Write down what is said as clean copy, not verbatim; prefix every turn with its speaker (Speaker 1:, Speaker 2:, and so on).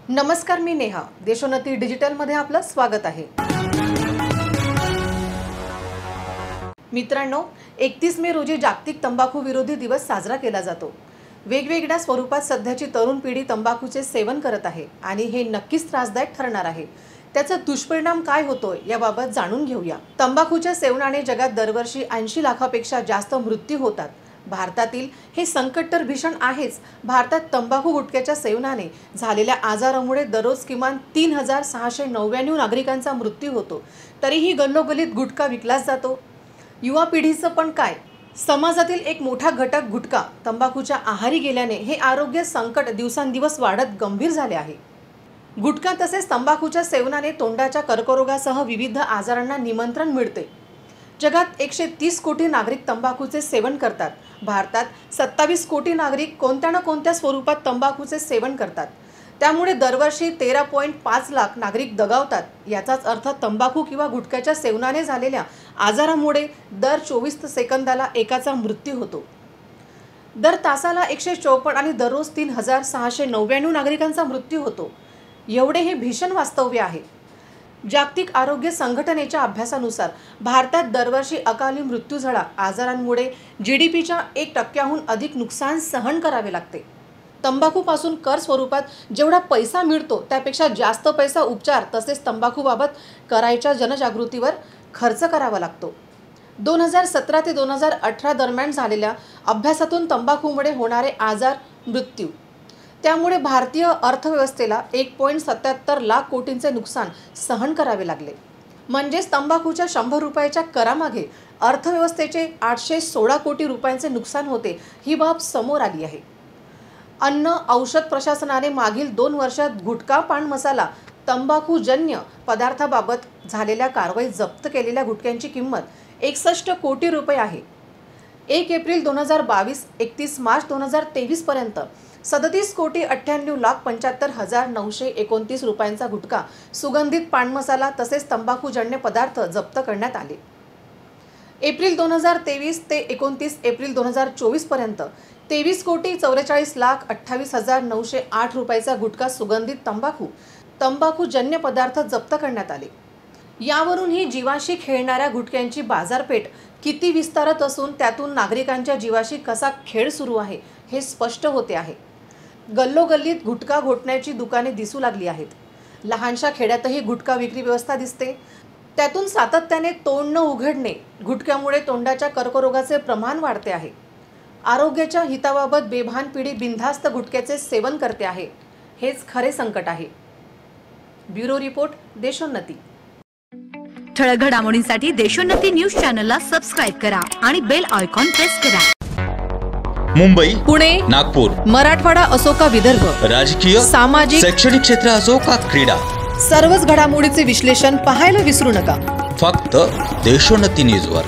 Speaker 1: नमस्कार, मी नेहा. देशोन्नती डिजिटलमध्ये आपलं स्वागत आहे. मित्रांनो, 31 मे रोजी जागतिक तंबाखू विरोधी दिवस साजरा केला जातो. वेगवेगळ्या स्वरूपात सध्याची तरुण पिढी तंबाखूचे सेवन करत आहे आणि हे नक्कीच त्रासदायक ठरणार आहे. त्याचा दुष्परिणाम काय होतोय याबाबत जाणून घेऊया. तंबाखूच्या सेवनाने जगात दरवर्षी 80 लाखापेक्षा जास्त मृत्यू होतात. भारतातील हे संकट तर भीषण आहेच. भारतात तंबाखू गुटख्याच्या सेवनाने झालेल्या आजारामुळे दररोज किमान 3699 नागरिकांचा मृत्यू होतो. तरीही गल्लोगल्लीत गुटखा विकलाच जातो. युवा पिढीचं पण काय? समाजातील एक मोठा घटक गुटखा तंबाखूच्या आहारी गेल्याने हे आरोग्य संकट दिवसांदिवस वाढत गंभीर झाले आहे. गुटखा तसेच तंबाखूच्या सेवनाने तोंडाच्या कर्करोगासह विविध आजारांना निमंत्रण मिळते. जगात 130 कोटी नागरिक तंबाखूचे सेवन करतात. भारतात 27 कोटी नागरिक कोणत्या ना कोणत्या स्वरूपात तंबाखूचे सेवन करतात. त्यामुळे दरवर्षी 13.5 लाख नागरिक दगावतात. याचाच अर्थ तंबाखू किंवा गुटख्याच्या सेवनाने झालेल्या आजारामुळे दर 24 सेकंदाला एकाचा मृत्यू होतो. दर तासाला 154 आणि दररोज 3699 नागरिकांचा मृत्यू होतो. एवढे हे भीषण वास्तव्य आहे. जागतिक आरोग्य संघटनेच्या अभ्यासानुसार भारतात दरवर्षी अकाली मृत्यूझळा आजारांमुळे GDPच्या 1% अधिक नुकसान सहन करावे लागते. तंबाखूपासून कर स्वरूपात जेवढा पैसा मिळतो त्यापेक्षा जास्त पैसा उपचार तसेच तंबाखूबाबत करायच्या जनजागृतीवर खर्च करावा लागतो. 2017 ते 2018 दरम्यान झालेल्या अभ्यासातून तंबाखूमुळे होणारे आजार, मृत्यू, त्यामुळे भारतीय अर्थव्यवस्थेला 1.77 लाख कोटींचे नुकसान सहन करावे लागले. म्हणजेच तंबाखूच्या 100 रुपयाच्या करामागे अर्थव्यवस्थेचे 816 कोटी रुपयांचे नुकसान होते. ही बाब समोर आली आहे. अन्न औषध प्रशासनाने मागील 2 वर्षात गुटखा, पान मसाला, तंबाखूजन्य पदार्थाबाबत झालेल्या कारवाईत जप्त केलेल्या गुटख्यांची किंमत 61 कोटी रुपये आहे. 1 एप्रिल 2022 31 मार्च 2023 पर्यंत 37 कोटी 98,75,929 रुपयांचा गुटखा, सुगंधित पान मसाला तसेच तंबाखूजन्य पदार्थ जप्त करण्यात आले. एप्रिल 2023 ते 29 एप्रिल 2024 पर्यंत 23 कोटी 44,28,908 रुपयाचा गुटखा, सुगंधित तंबाखूजन्य पदार्थ जप्त करण्यात आले. यावरून ही जीवाशी खेळणाऱ्या गुटख्यांची बाजारपेठ किती विस्तारत असून त्यातून नागरिकांच्या जीवाशी कसा खेळ सुरू आहे हे स्पष्ट होते आहे. गल्लोगल्लीत गुटखा घोटण्याची दुकाने दिसू लागली आहेत. लहानशा खेड्यातही गुटखा विक्री व्यवस्था दिसते. त्यातून सातत्याने तोंड न उघडणे, गुटख्यामुळे तोंडाच्या कर्करोगाचे प्रमाण वाढते आहे. आरोग्याच्या हिताबाबत बेभान पिढी बिनधास्त गुटख्याचे सेवन करते आहे. हेच खरे संकट आहे. Bureau report, Deshonnati.
Speaker 2: ठळक घडामोडींसाठी देशोन्नती न्यूज चॅनलला सबस्क्राइब करा आणि बेल आयकॉन प्रेस करा.
Speaker 3: मुंबई,
Speaker 1: पुणे,
Speaker 3: नागपूर,
Speaker 1: मराठवाडा असो का विदर्भ,
Speaker 3: राजकीय,
Speaker 1: सामाजिक,
Speaker 3: शैक्षणिक क्षेत्र असो का क्रीडा,
Speaker 1: सर्वच घडामोडीचे विश्लेषण पाहायला विसरू नका.
Speaker 3: फक्त देशोन्नती न्यूजवर.